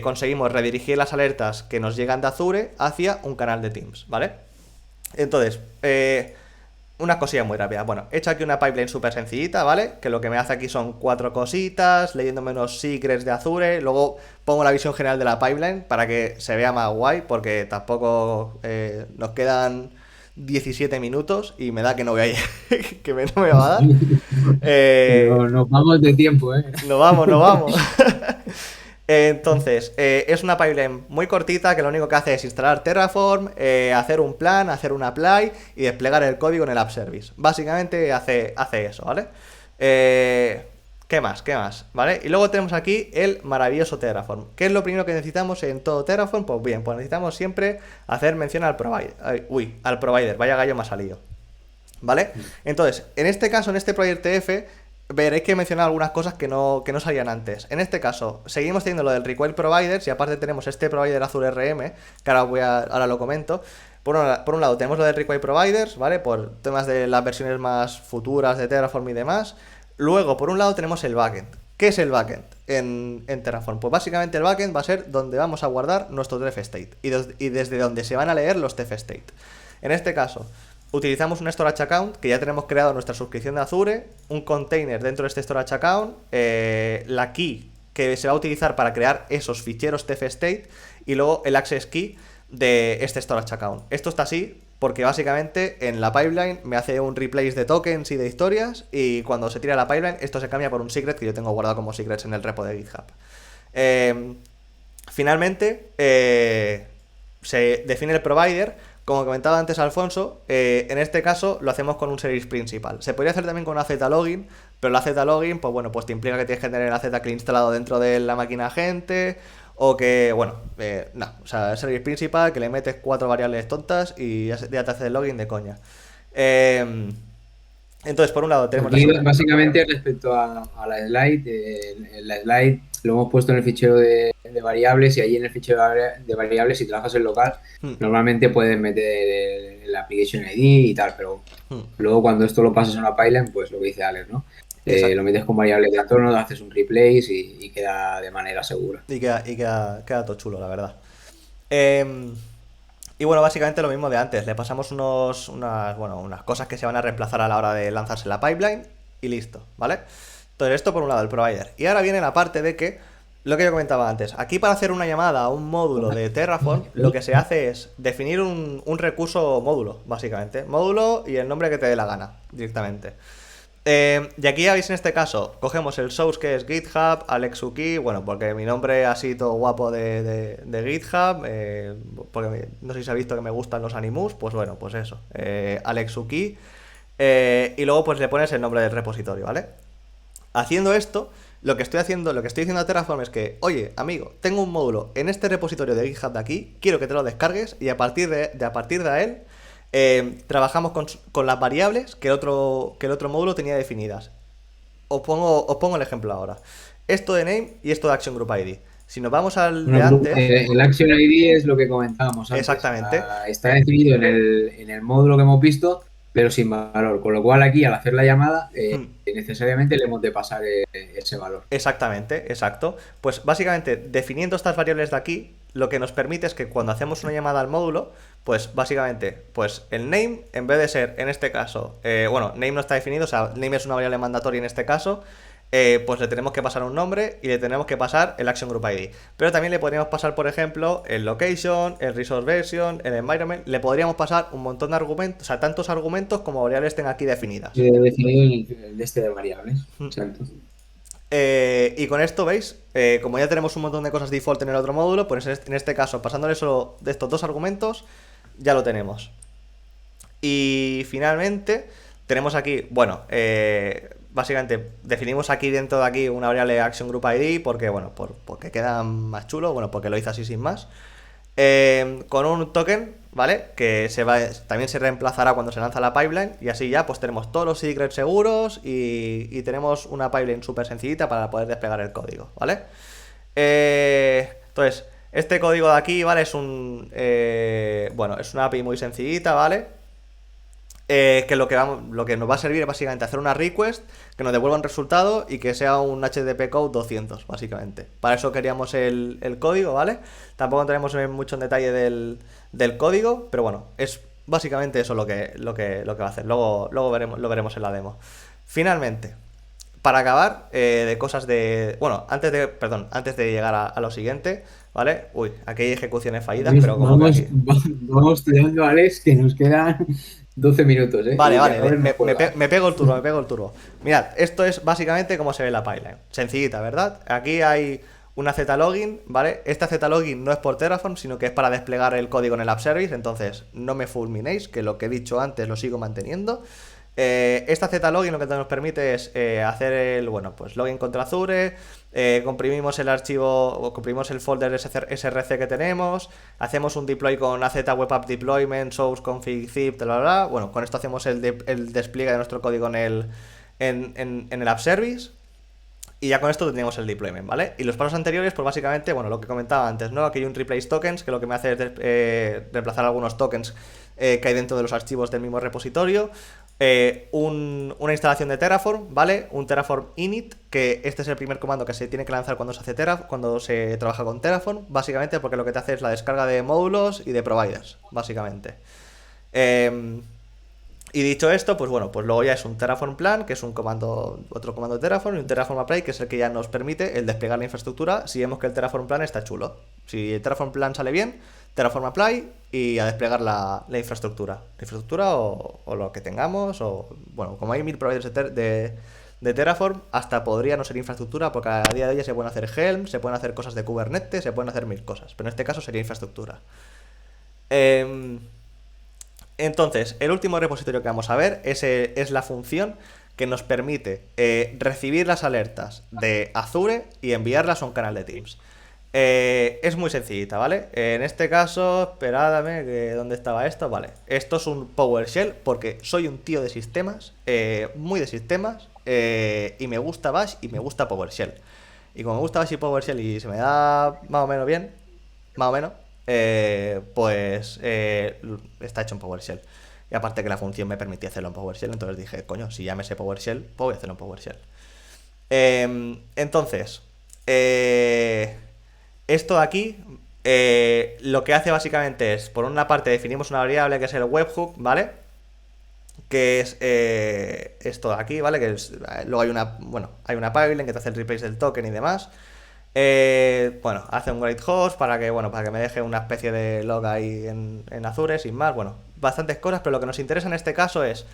conseguimos redirigir las alertas que nos llegan de Azure hacia un canal de Teams, ¿vale? Entonces, una cosilla muy rápida. Bueno, he hecho aquí una pipeline súper sencillita, ¿vale? Que lo que me hace aquí son 4 cositas, leyéndome unos secrets de Azure. Luego pongo la visión general de la pipeline para que se vea más guay, porque tampoco nos quedan 17 minutos y me da que no voy a que no me va a dar. No, nos vamos de tiempo, ¿eh? No vamos, no vamos. Entonces, es una pipeline muy cortita que lo único que hace es instalar Terraform, hacer un plan, hacer un apply y desplegar el código en el app service. Básicamente hace eso, ¿vale? ¿Qué más? ¿Qué más? ¿Vale? Y luego tenemos aquí el maravilloso Terraform. ¿Qué es lo primero que necesitamos en todo Terraform? Pues bien, pues necesitamos siempre hacer mención al provider. Al provider, vaya gallo me ha salido. ¿Vale? Entonces, en este caso, en este Project TF, veréis que he mencionado algunas cosas que no salían antes. En este caso, seguimos teniendo lo del Require Providers y aparte tenemos este provider Azure RM, que ahora lo comento. Por un lado tenemos lo del Require Providers, ¿vale? Por temas de las versiones más futuras de Terraform y demás. Luego, por un lado tenemos el backend. ¿Qué es el backend en Terraform? Pues básicamente el backend va a ser donde vamos a guardar nuestro TF state y desde donde se van a leer los TF state. En este caso, utilizamos un storage account que ya tenemos creado nuestra suscripción de Azure, un container dentro de este storage account, la key que se va a utilizar para crear esos ficheros TF state y luego el access key de este storage account. Esto está así porque básicamente en la pipeline me hace un replace de tokens y de historias y cuando se tira la pipeline esto se cambia por un secret que yo tengo guardado como secrets en el repo de GitHub. Finalmente se define el provider. Como comentaba antes Alfonso, en este caso lo hacemos con un service principal. Se podría hacer también con una Z-Login, pero la Z-Login, pues bueno, pues te implica que tienes que tener el AZCLI instalado dentro de la máquina agente, o que, bueno, no, o sea, el service principal, que le metes 4 variables tontas y ya te hace el login de coña. Entonces, por un lado tenemos Aquí, básicamente, respecto a la slide, en la slide lo hemos puesto en el fichero de variables y ahí en el fichero de variables, si trabajas en local, normalmente puedes meter el application ID y tal, pero luego cuando esto lo pasas a una pipeline, pues lo que dice Alex, ¿no? Lo metes con variables de entorno, haces un replace y queda de manera segura. Y queda todo chulo, la verdad. Y bueno, básicamente lo mismo de antes. Le pasamos unas cosas que se van a reemplazar a la hora de lanzarse la pipeline y listo, ¿vale? Entonces esto por un lado, el provider. Y ahora viene la parte de que, lo que yo comentaba antes, aquí para hacer una llamada a un módulo de Terraform, lo que se hace es definir un recurso módulo, básicamente. Módulo y el nombre que te dé la gana, directamente. Y aquí ya veis en este caso, cogemos el source que es GitHub, Alexuki, bueno, porque mi nombre así todo guapo de GitHub, porque no sé si se ha visto que me gustan los animus, pues bueno, pues eso, Alexuki, y luego pues le pones el nombre del repositorio, ¿vale? Haciendo esto, lo que estoy diciendo a Terraform es que, oye, amigo, tengo un módulo en este repositorio de GitHub de aquí, quiero que te lo descargues y a partir de él trabajamos con las variables que el otro módulo tenía definidas. Os pongo el ejemplo ahora. Esto de name y esto de action group ID. Si nos vamos al de antes... el action ID es lo que comentábamos antes. Exactamente. Está definido en el módulo que hemos visto, pero sin valor. Con lo cual aquí, al hacer la llamada, necesariamente le hemos de pasar ese valor. Exactamente, exacto. Pues básicamente, definiendo estas variables de aquí, lo que nos permite es que cuando hacemos una llamada al módulo, pues básicamente, pues el name, en vez de ser, en este caso, name no está definido, o sea, name es una variable mandatoria en este caso, pues le tenemos que pasar un nombre y le tenemos que pasar el action group ID. Pero también le podríamos pasar, por ejemplo, el location, el resource version, el environment, le podríamos pasar un montón de argumentos, o sea, tantos argumentos como variables tengan aquí definidas. Definido el de este de variables, exacto. Y con esto, ¿veis? Como ya tenemos un montón de cosas default en el otro módulo, pues en este caso, pasándole solo de estos dos argumentos, ya lo tenemos. Y finalmente, tenemos aquí, básicamente definimos aquí dentro de aquí una variable action group ID porque, porque queda más chulo, porque lo hice así sin más. Con un token, ¿vale? Que también se reemplazará cuando se lanza la pipeline y así ya pues tenemos todos los secrets seguros y tenemos una pipeline súper sencillita para poder desplegar el código, ¿vale? Entonces, este código de aquí, ¿vale? Es es una API muy sencillita, ¿vale? Que lo que nos va a servir es básicamente hacer una request que nos devuelva un resultado y que sea un HTTP code 200, básicamente. Para eso queríamos el código, ¿vale? Tampoco entraremos mucho en detalle del código, pero bueno, es básicamente eso lo que va a hacer. Luego lo veremos en la demo. Finalmente, para acabar, de cosas de... Bueno, antes de llegar a lo siguiente, ¿vale? Uy, aquí hay ejecuciones fallidas, pero como vamos tirando, Alex, que nos quedan 12 minutos, ¿eh? Vale, me pego el turbo. Mirad, esto es básicamente como se ve la pipeline. Sencillita, ¿verdad? Aquí hay una Z-Login, ¿vale? Esta Z-Login no es por Terraform, sino que es para desplegar el código en el App Service, entonces no me fulminéis, que lo que he dicho antes lo sigo manteniendo. Esta Z-Login lo que nos permite es hacer el, login contra Azure, comprimimos el archivo o comprimimos el folder src que tenemos, hacemos un deploy con AZ Web App Deployment, source config zip, bla bla bla. Bueno, con esto hacemos el despliegue de nuestro código en en el app service. Y ya con esto tendríamos el deployment, ¿vale? Y los pasos anteriores, pues básicamente, bueno, lo que comentaba antes, ¿no? Aquí hay un replace tokens, que lo que me hace es reemplazar algunos tokens que hay dentro de los archivos del mismo repositorio. Una instalación de Terraform, ¿vale? Un Terraform init, que este es el primer comando que se tiene que lanzar cuando se hace cuando se trabaja con Terraform, básicamente porque lo que te hace es la descarga de módulos y de providers, básicamente. Y dicho esto, pues bueno, pues luego ya es un Terraform plan, que es un comando, otro comando de Terraform, y un Terraform apply, que es el que ya nos permite el desplegar la infraestructura si vemos que el Terraform plan está chulo. Si el Terraform plan sale bien, Terraform apply y a desplegar la infraestructura. La infraestructura o lo que tengamos, o bueno, como hay 1000 providers de Terraform, hasta podría no ser infraestructura, porque a día de hoy ya se pueden hacer Helm, se pueden hacer cosas de Kubernetes, se pueden hacer 1000 cosas, pero en este caso sería infraestructura. Entonces, el último repositorio que vamos a ver es la función que nos permite recibir las alertas de Azure y enviarlas a un canal de Teams. Es muy sencillita, ¿vale? En este caso, esperadme, ¿dónde estaba esto? Vale, esto es un PowerShell porque soy un tío de sistemas, muy de sistemas, y me gusta Bash y me gusta PowerShell. Y como me gusta Bash y PowerShell y se me da más o menos bien, más o menos, pues está hecho en PowerShell. Y aparte que la función me permitía hacerlo en PowerShell, entonces dije, coño, si ya me sé PowerShell, pues voy a hacerlo en PowerShell. Entonces, esto de aquí, lo que hace básicamente es, por una parte definimos una variable que es el webhook, ¿vale? Que es esto de aquí, ¿vale? Que es, luego hay una pipeline que te hace el replace del token y demás. Bueno, hace un great host para que me deje una especie de log ahí en Azure, sin más. Bueno, bastantes cosas, pero lo que nos interesa en este caso es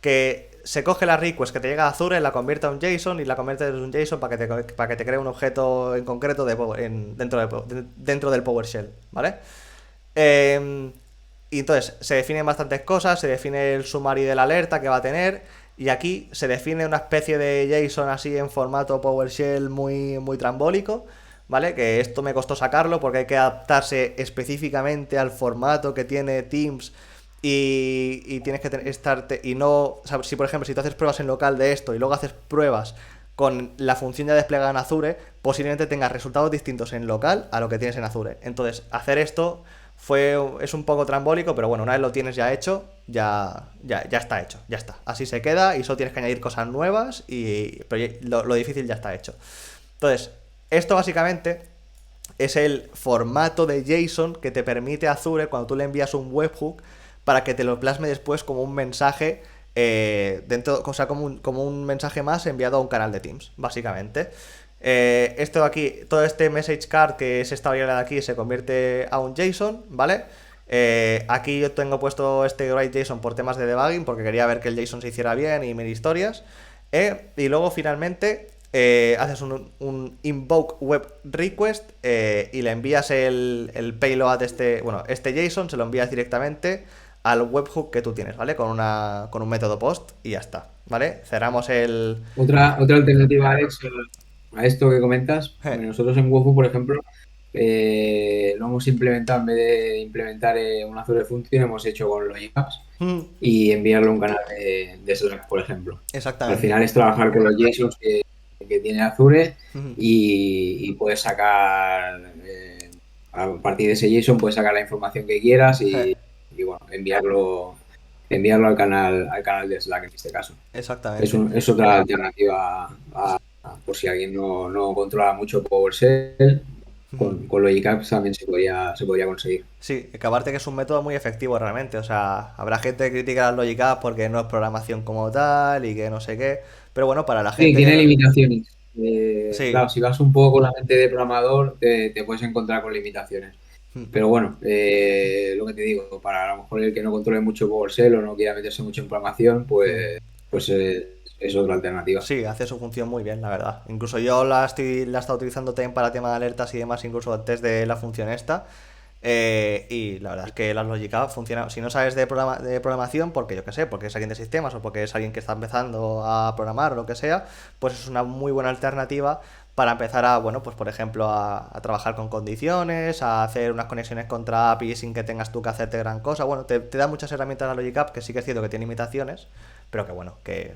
que se coge la request que te llega a Azure, la convierte a un JSON y la convierte en un JSON para que te cree un objeto en concreto dentro del PowerShell, ¿vale? Y entonces se definen bastantes cosas, se define el summary de la alerta que va a tener. Y aquí se define una especie de JSON así en formato PowerShell muy, muy trambólico, ¿vale? Que esto me costó sacarlo porque hay que adaptarse específicamente al formato que tiene Teams y tienes que estarte y no, o sea, si por ejemplo si tú haces pruebas en local de esto y luego haces pruebas con la función ya desplegada en Azure, posiblemente tengas resultados distintos en local a lo que tienes en Azure. Entonces, hacer esto es un poco trambólico, pero bueno, una vez lo tienes ya hecho, ya está hecho, ya está. Así se queda y solo tienes que añadir cosas nuevas, pero lo difícil ya está hecho. Entonces, esto básicamente es el formato de JSON que te permite Azure cuando tú le envías un webhook para que te lo plasme después como un mensaje dentro, o sea, como un mensaje más enviado a un canal de Teams, básicamente. Esto de aquí, todo este message card que es esta variable de aquí se convierte a un JSON, ¿vale? Aquí yo tengo puesto este write.json por temas de debugging porque quería ver que el JSON se hiciera bien y mil historias. Y luego finalmente haces un invoke web request y le envías el payload este JSON, se lo envías directamente al webhook que tú tienes, ¿vale? Con un método post y ya está, ¿vale? Cerramos el... Otra alternativa, Alex, a esto que comentas, nosotros en Webhook, por ejemplo, lo hemos implementado, en vez de implementar una Azure Function, hemos hecho con Logic Apps y enviarlo a un canal de Slack, por ejemplo. Al Exactamente. final es trabajar con los JSONs que tiene Azure y puedes sacar, a partir de ese JSON, puedes sacar la información que quieras y bueno, enviarlo al canal de Slack en este caso. Exactamente. Es otra alternativa por si alguien no controla mucho PowerShell, con Logic Apps también se podría conseguir. Sí, que aparte que es un método muy efectivo realmente, o sea, habrá gente que critica las Logic Apps porque no es programación como tal y que no sé qué, pero bueno, para la Sí, gente que tiene no... limitaciones. Sí. Claro, si vas un poco con la mente de programador, te puedes encontrar con limitaciones. Pero bueno, lo que te digo, para a lo mejor el que no controle mucho PowerShell o no quiera meterse mucho en programación, pues es otra alternativa. Sí, hace su función muy bien, la verdad. Incluso yo la he estado utilizando también para tema de alertas y demás, incluso antes de la función esta. Y la verdad es que las Logic Apps funcionan. Si no sabes de programación, porque yo qué sé, porque es alguien de sistemas o porque es alguien que está empezando a programar o lo que sea, pues es una muy buena alternativa para empezar a, bueno, pues por ejemplo, a trabajar con condiciones, a hacer unas conexiones contra APIs sin que tengas tú que hacerte gran cosa. Bueno, te da muchas herramientas la Logic App, que sí que es cierto que tiene limitaciones, pero que bueno, que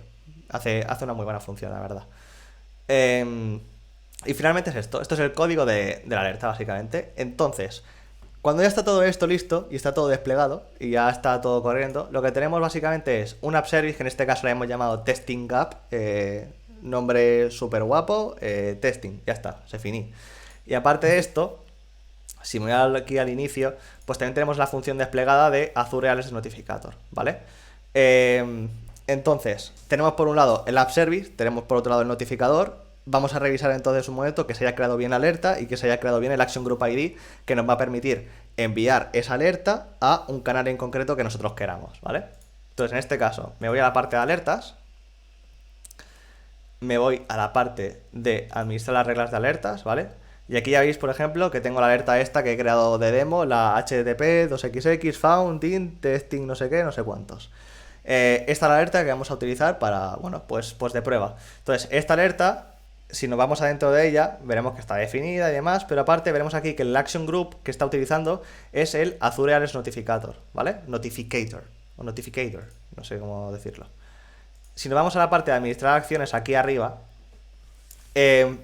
hace una muy buena función, la verdad. Eh, y finalmente es esto. Esto es el código de la alerta, básicamente. Entonces, cuando ya está todo esto listo y está todo desplegado y ya está todo corriendo, lo que tenemos básicamente es un app service que en este caso le hemos llamado Testing App. Nombre súper guapo. Testing, ya está, se finí. Y aparte de esto, si me voy aquí al inicio, pues también tenemos la función desplegada de Azure Alerts Notificator, ¿vale? Eh, entonces, tenemos por un lado el App Service, tenemos por otro lado el notificador. Vamos a revisar entonces un momento que se haya creado bien la alerta y que se haya creado bien el Action Group ID, que nos va a permitir enviar esa alerta a un canal en concreto que nosotros queramos, ¿vale? Entonces, en este caso, me voy a la parte de alertas, me voy a la parte de administrar las reglas de alertas, ¿vale? Y aquí ya veis, por ejemplo, que tengo la alerta esta que he creado de demo, la HTTP 2XX, found, int, testing, no sé qué, no sé cuántos. Esta es la alerta que vamos a utilizar para, bueno, pues de prueba. Entonces, esta alerta, si nos vamos adentro de ella, veremos que está definida y demás, pero aparte veremos aquí que el action group que está utilizando es el Azure Alerts Notificator, ¿vale? Notificator, o Notificator, no sé cómo decirlo. Si nos vamos a la parte de administrar acciones aquí arriba,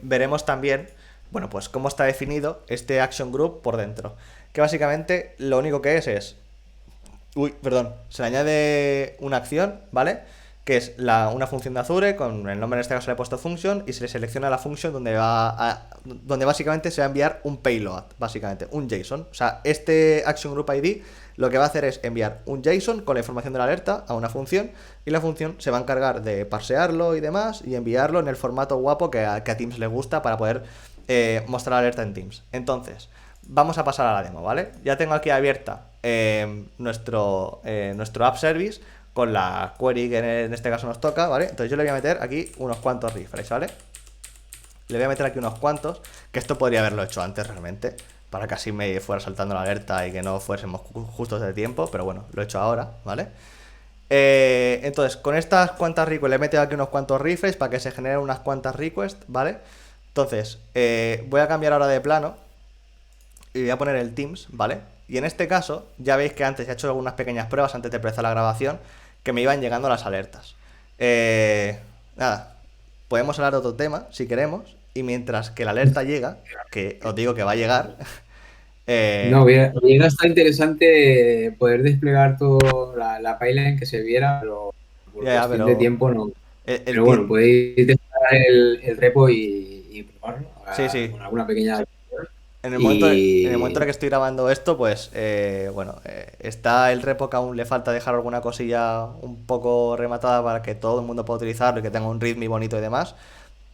veremos también, bueno, pues cómo está definido este action group por dentro. Que básicamente lo único que es, se le añade una acción, ¿vale? Que es una función de Azure, con el nombre en este caso le he puesto function, y se le selecciona la función donde básicamente se va a enviar un payload, básicamente, un JSON. O sea, este action group ID lo que va a hacer es enviar un JSON con la información de la alerta a una función, y la función se va a encargar de parsearlo y demás, y enviarlo en el formato guapo que a Teams le gusta para poder mostrar la alerta en Teams. Entonces, vamos a pasar a la demo, ¿vale? Ya tengo aquí abierta nuestro app service con la query que en este caso nos toca, ¿vale? Entonces yo le voy a meter aquí unos cuantos refresh, ¿vale? Le voy a meter aquí unos cuantos, que esto podría haberlo hecho antes realmente, para que así me fuera saltando la alerta y que no fuésemos justos de tiempo, pero bueno, lo he hecho ahora, ¿vale? Entonces, con estas cuantas requests le he metido aquí unos cuantos refresh para que se generen unas cuantas requests, ¿vale? Entonces, voy a cambiar ahora de plano y voy a poner el Teams, ¿vale? Y en este caso, ya veis que antes he hecho algunas pequeñas pruebas antes de empezar la grabación, que me iban llegando las alertas. Nada, podemos hablar de otro tema, si queremos, y mientras que la alerta llega, que os digo que va a llegar... No, hubiera estado interesante poder desplegar toda la pipeline que se viera, pero por ya, cuestión de pero... tiempo no. el Pero bueno, ti- podéis descargar el repo y probarlo sí, sí. con alguna pequeña... En el momento en el Y que estoy grabando esto, pues bueno, está el repo que aún le falta dejar alguna cosilla un poco rematada para que todo el mundo pueda utilizarlo y que tenga un readme bonito y demás.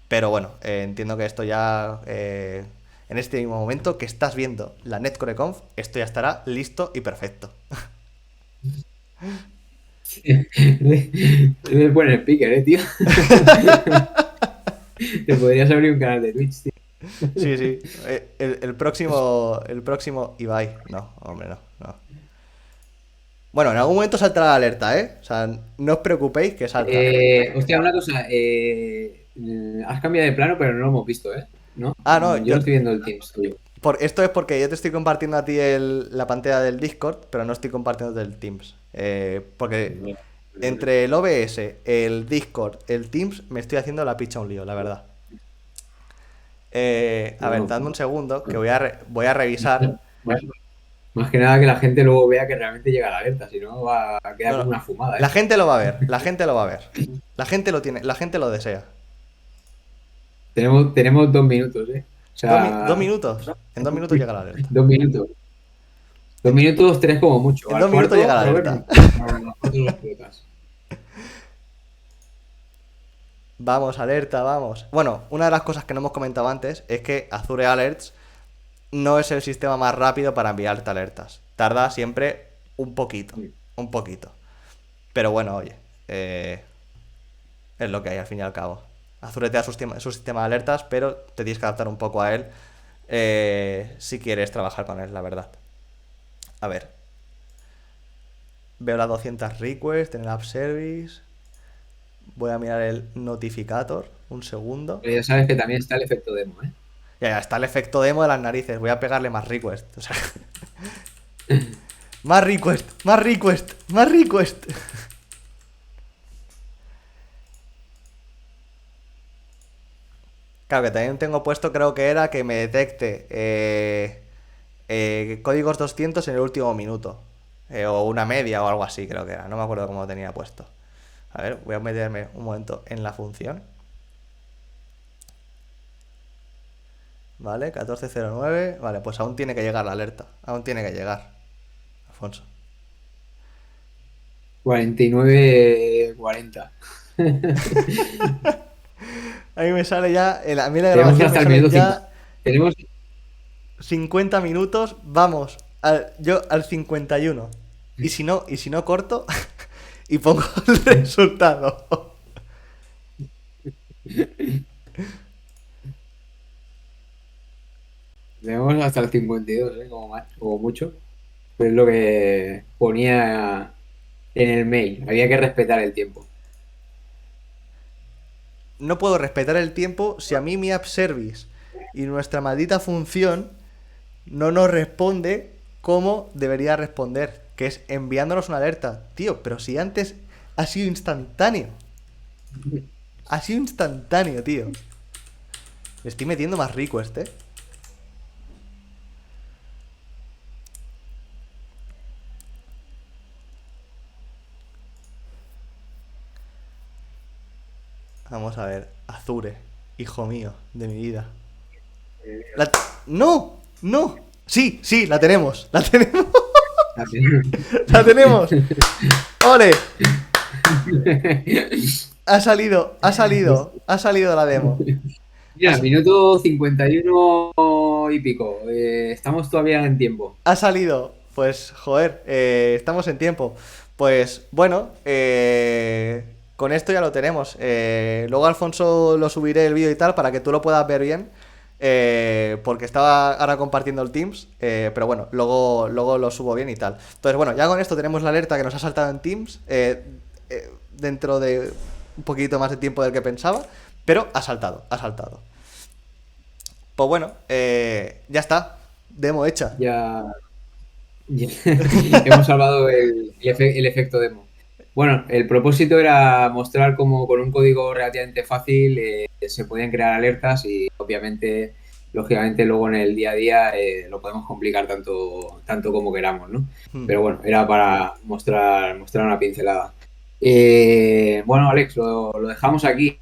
Pero bueno, entiendo que esto ya, en este mismo momento que estás viendo la NetCoreConf, esto ya estará listo y perfecto. Debes poner speaker, tío. Te podrías abrir un canal de Twitch, tío. Sí, sí. El próximo Ibai. No, hombre, no, no. Bueno, en algún momento saltará la alerta, ¿eh? O sea, no os preocupéis que salta. Hostia, una cosa. Has cambiado de plano, pero no lo hemos visto, ¿eh? ¿No? Ah, no, Yo no estoy viendo el Teams tuyo. esto es porque yo te estoy compartiendo a ti la pantalla del Discord, pero no estoy compartiendo del Teams. Porque entre el OBS, el Discord, el Teams, me estoy haciendo la picha un lío, la verdad. A ver, No, dadme un segundo, que voy a revisar. más, más que nada que la gente luego vea que realmente llega la alerta, si no va a No, quedar como no, una fumada, la ¿eh? gente lo va a ver, la gente lo va a ver. La gente lo tiene, la gente lo desea. Tenemos 2 minutos, ¿eh? O Dos sea, minutos. En 2 minutos llega la alerta. 2 minutos. 2 minutos, 3 como mucho. En Al 2 minutos llega cuarto, la Robert, alerta. nosotros los explotas. Vamos, alerta, vamos. Bueno, una de las cosas que no hemos comentado antes es que Azure Alerts no es el sistema más rápido para enviarte alertas. Tarda siempre un poquito, un poquito. Pero bueno, oye, es lo que hay al fin y al cabo. Azure te da su sistema de alertas, pero te tienes que adaptar un poco a él si quieres trabajar con él, la verdad. A ver, veo las 200 requests en el App Service. Voy a mirar el notificator, un segundo. Pero ya sabes que también está el efecto demo, ¿eh? Ya está el efecto demo de las narices. Voy a pegarle más request. O sea, más request, más request, más request. Claro, que también tengo puesto, creo que era que me detecte códigos 200 en el último minuto. O una media o algo así, creo que era. No me acuerdo cómo lo tenía puesto. A ver, voy a meterme un momento en la función. Vale, 1409. Vale, pues aún tiene que llegar la alerta. Aún tiene que llegar, Alfonso. 49:40. A mí me sale ya, a mí la Tenemos grabación me hasta el salen minuto 50. ya Tenemos, 50 minutos. Vamos, yo al 51. Y si no corto y pongo el resultado. tenemos hasta el 52, como más, como mucho. Pues es lo que ponía en el mail. Había que respetar el tiempo. No puedo respetar el tiempo si a mí mi app service y nuestra maldita función no nos responde como debería responder, que es enviándonos una alerta. Tío, pero si antes ha sido instantáneo. Ha sido instantáneo, tío. Le estoy metiendo más rico este. Vamos a ver. Azure, hijo mío, de mi vida. La... ¡No! ¡No! Sí, sí, la tenemos. La tenemos. La tenemos. ¡Ole! Ha salido, ha salido, ha salido la demo. Ha, Mira, minuto 51 y pico. Estamos todavía en tiempo. ha salido. Pues, joder, estamos en tiempo. Pues, bueno, con esto ya lo tenemos. Luego, Alfonso, lo subiré el vídeo y tal para que tú lo puedas ver bien. Porque estaba ahora compartiendo el Teams. Pero bueno, luego lo subo bien y tal. Entonces, bueno, ya con esto tenemos la alerta que nos ha saltado en Teams. Dentro de un poquito más de tiempo del que pensaba. Pero ha saltado, ha saltado. Pues bueno, ya está. Demo hecha. Ya, ya hemos salvado el efecto demo. Bueno, el propósito era mostrar cómo con un código relativamente fácil se pueden crear alertas y obviamente, lógicamente, luego en el día a día lo podemos complicar tanto como queramos, ¿no? Hmm. Pero bueno, era para mostrar una pincelada. Bueno, Alex, lo dejamos aquí.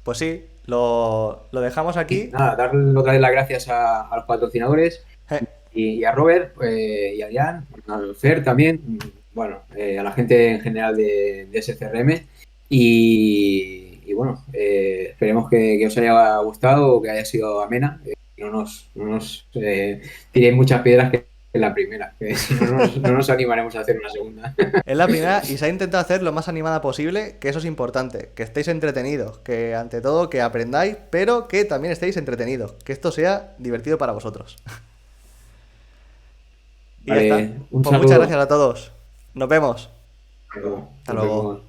Pues sí, lo dejamos aquí. Nada, darle otra vez las gracias a los patrocinadores Eh, y a Robert y a Adrián, a Fer también, bueno, a la gente en general de SCRM y bueno, esperemos que os haya gustado, que haya sido amena, no nos tiréis muchas piedras que en la primera, que si no nos animaremos a hacer una segunda. es la primera y se ha intentado hacer lo más animada posible, que eso es importante, que estéis entretenidos, que ante todo que aprendáis, pero que también estéis entretenidos, que esto sea divertido para vosotros. Y ya está. Vale, un Pues muchas gracias saludo. a todos. Nos vemos. Hasta luego. Hasta Nos luego. vemos.